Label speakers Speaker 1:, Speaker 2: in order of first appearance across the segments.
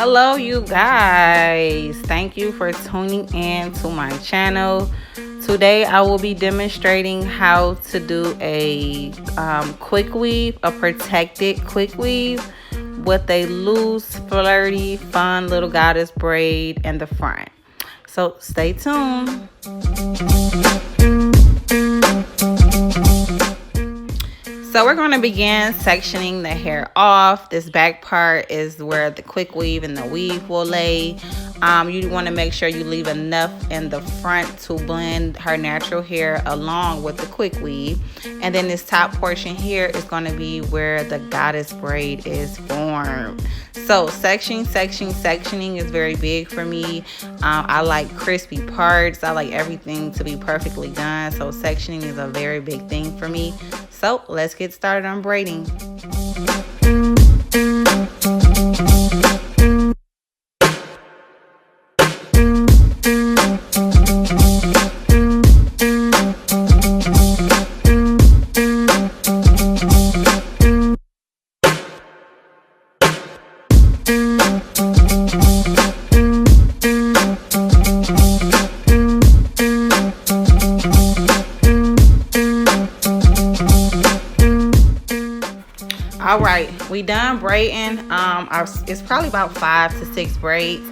Speaker 1: Hello you guys, thank you for tuning in to my channel. Today I will be demonstrating how to do a quick weave, a protected quick weave with a loose, flirty, fun little goddess braid in the front. So stay tuned. So we're going to begin sectioning the hair off. This back part is where the quick weave and the weave will lay. You want to make sure you leave enough in the front to blend her natural hair along with the quick weave. And then this top portion here is going to be where the goddess braid is formed. So sectioning is very big for me. I like crispy parts. I like everything to be perfectly done. So sectioning is a very big thing for me. So let's get started on braiding. All right, we done braiding. It's probably about 5 to 6 braids.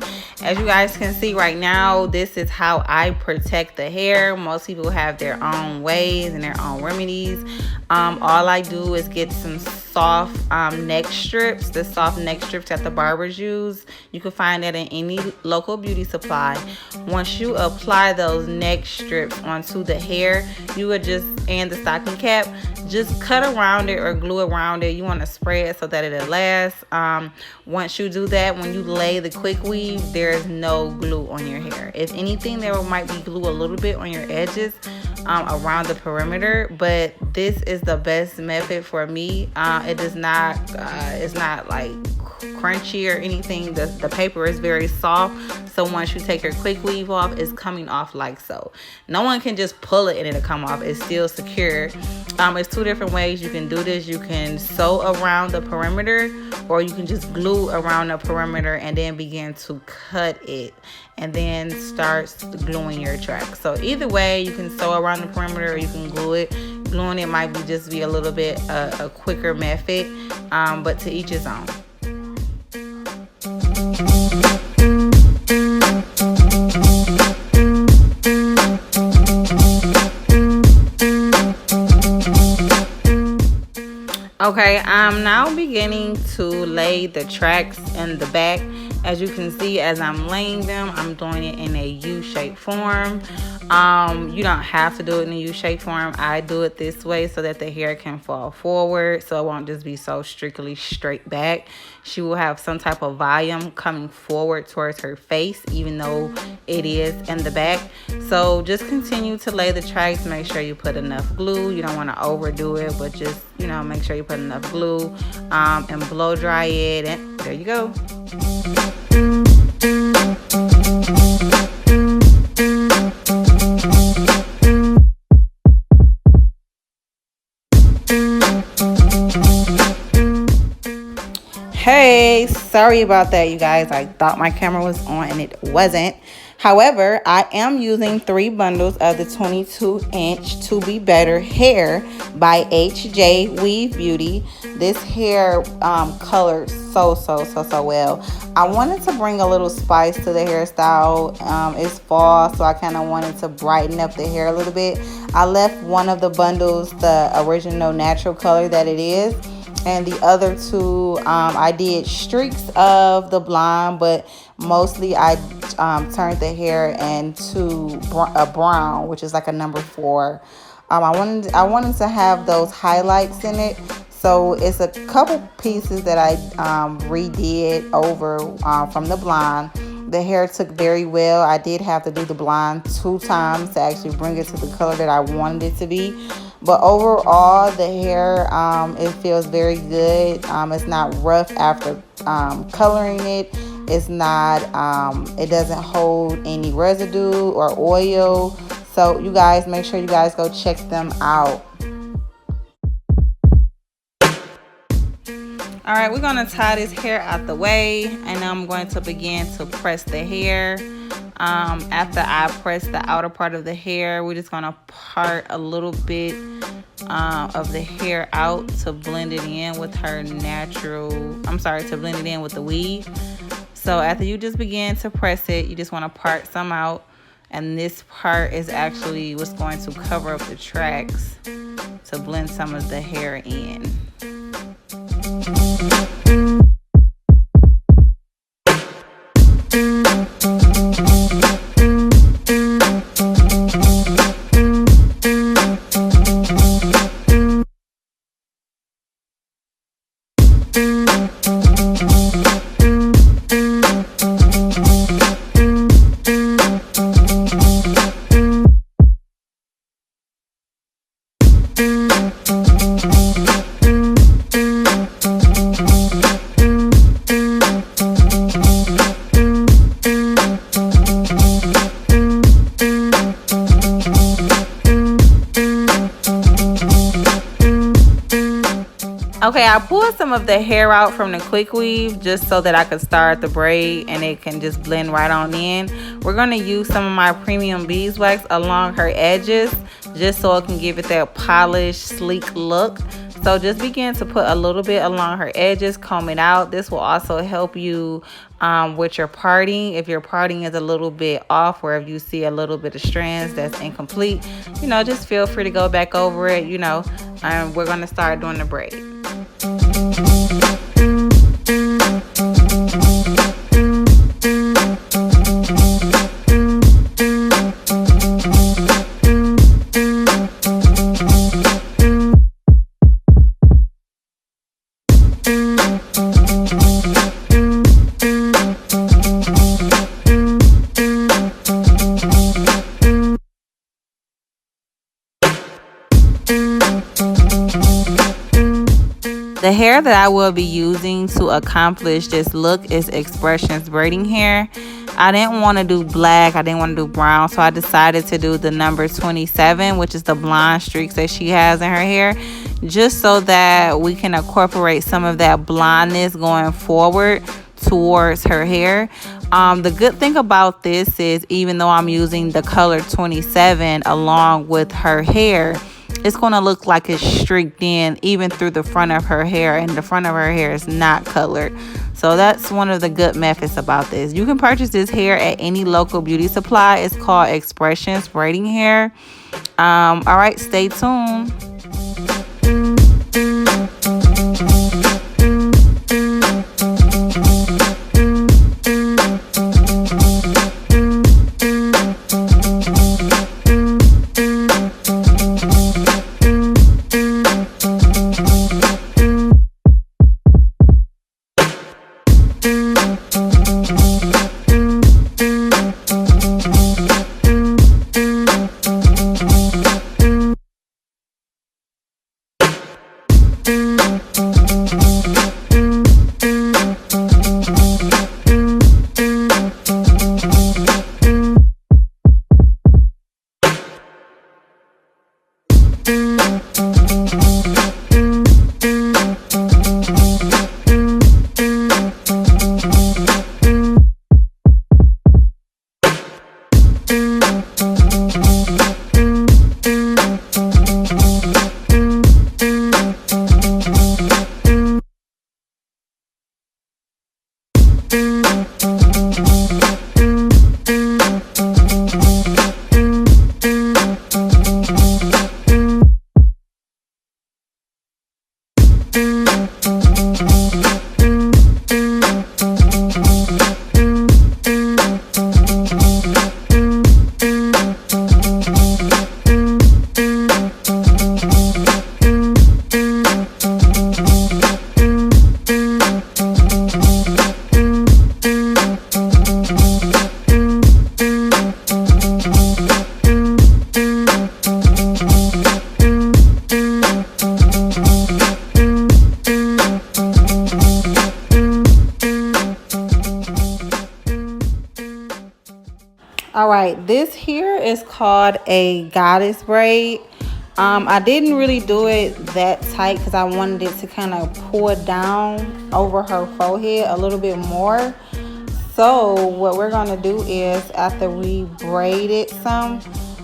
Speaker 1: As you guys can see right now, this is how I protect the hair. Most people have their own ways and their own remedies. All I do is get some soft neck strips, the soft neck strips that the barbers use. You can find that in any local beauty supply. Once you apply those neck strips onto the hair, you would and the stocking cap, just cut around it or glue around it. You want to spray it so that it'll last. Once you do that, when you lay the quick weave, there is no glue on your hair. If anything, there might be glue a little bit on your edges around the perimeter, but this is the best method for me. It does not it's not like crunchy or anything. The paper is very soft, so once you take your quick weave off, it's coming off like so. No one can just pull it and it'll come off. It's still secure. It's 2 different ways you can do this. You can sew around the perimeter, or you can just glue around the perimeter and then begin to cut it and then start gluing your track. So either way, you can sew around the perimeter or you can glue it. Gluing it might just be a little bit a quicker method, but to each his own. Okay, I'm now beginning to lay the tracks in the back. As you can see, as I'm laying them, I'm doing it in a U-shaped form. You don't have to do it in a U-shaped form. I do it this way so that the hair can fall forward, so it won't just be so strictly straight back. She will have some type of volume coming forward towards her face, even though it is in the back. So just continue to lay the tracks. Make sure you put enough glue. You don't want to overdo it, but just, make sure you put enough glue and blow dry it. And there you go. Hey, sorry about that, you guys. I thought my camera was on and it wasn't. However, I am using 3 bundles of the 22-inch To Be Better hair by hjweavebeauty. This hair colored so well. I wanted to bring a little spice to the hairstyle. It's fall, so I kind of wanted to brighten up the hair a little bit. I left one of the bundles the original natural color that it is, and the other 2 I did streaks of the blonde, but mostly I turned the hair into a brown, which is like a number 4. I wanted to have those highlights in it, so it's a couple pieces that I redid over from the blonde. The hair took very well. I did have to do the blonde 2 times to actually bring it to the color that I wanted it to be. But overall, the hair, it feels very good. It's not rough after coloring it. It's not, it doesn't hold any residue or oil. So you guys, make sure you guys go check them out. All right, we're gonna tie this hair out the way, and I'm going to begin to press the hair. After I press the outer part of the hair, we're just gonna part a little bit of the hair out to blend it in with her natural, to blend it in with the weave. So after you just begin to press it, you just want to part some out, and this part is actually what's going to cover up the tracks to blend some of the hair in. Okay, I pulled some of the hair out from the quick weave just so that I could start the braid and it can just blend right on in. We're going to use some of my premium beeswax along her edges just so it can give it that polished, sleek look. So just begin to put a little bit along her edges, comb it out. This will also help you with your parting. If your parting is a little bit off, or if you see a little bit of strands that's incomplete, just feel free to go back over it, and we're going to start doing the braid. The hair that I will be using to accomplish this look is Expressions braiding hair. I didn't want to do black, I didn't want to do brown, so I decided to do the number 27, which is the blonde streaks that she has in her hair, just so that we can incorporate some of that blondness going forward towards her hair. The good thing about this is, even though I'm using the color 27 along with her hair, it's going to look like it's streaked in even through the front of her hair, and the front of her hair is not colored. So that's one of the good methods about this. You can purchase this hair at any local beauty supply. It's called Expressions braiding hair. All right, stay tuned. All right, this here is called a goddess braid. I didn't really do it that tight because I wanted it to kind of pour down over her forehead a little bit more. So what we're going to do is, after we braid it some,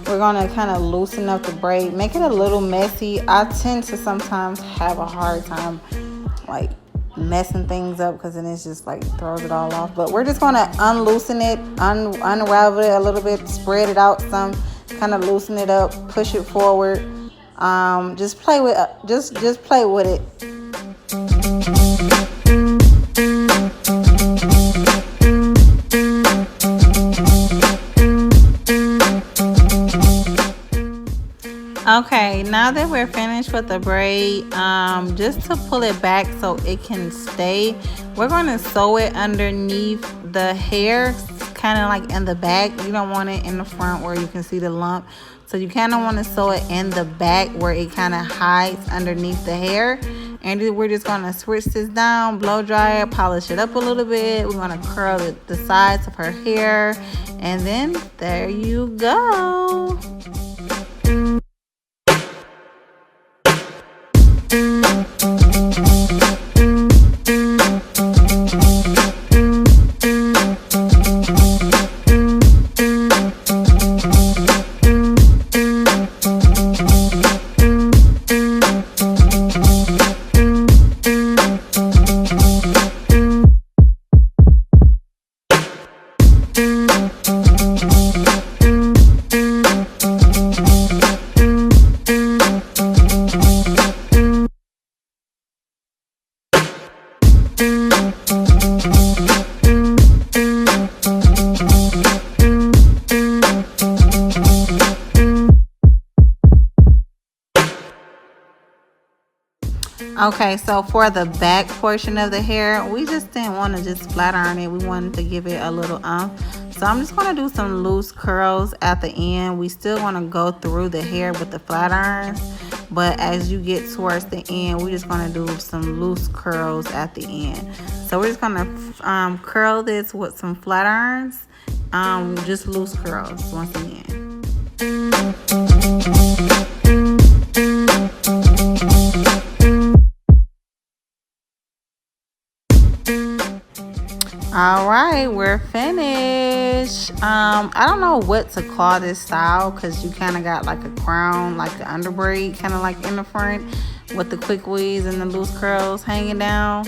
Speaker 1: we're going to kind of loosen up the braid, make it a little messy. I tend to sometimes have a hard time like messing things up because then it's just like throws it all off. But we're just going to unloosen it, unravel it a little bit, spread it out some, kind of loosen it up, push it forward. Just play with just play with it. Okay, now that we're finished with the braid, just to pull it back so it can stay, we're going to sew it underneath the hair, kind of like in the back. You don't want it in the front where you can see the lump. So you kind of want to sew it in the back where it kind of hides underneath the hair. And we're just going to switch this down, blow dry it, polish it up a little bit. We're going to curl the sides of her hair. And then there you go. Okay, so for the back portion of the hair, we just didn't want to just flat iron it. We wanted to give it a little So I'm just going to do some loose curls at the end. We still want to go through the hair with the flat irons, but as you get towards the end, we're just going to do some loose curls at the end. So we're just going to curl this with some flat irons, just loose curls once again. All right, we're finished. I don't know what to call this style because you kind of got like a crown, like the under braid, kind of like in the front with the quick weaves and the loose curls hanging down.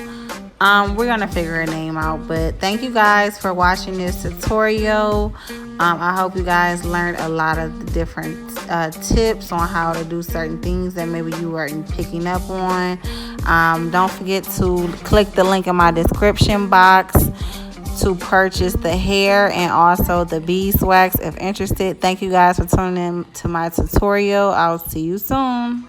Speaker 1: We're gonna figure a name out, but thank you guys for watching this tutorial. I hope you guys learned a lot of the different tips on how to do certain things that maybe you weren't picking up on. Don't forget to click the link in my description box to purchase the hair and also the beeswax if interested. Thank you guys for tuning in to my tutorial. I'll see you soon.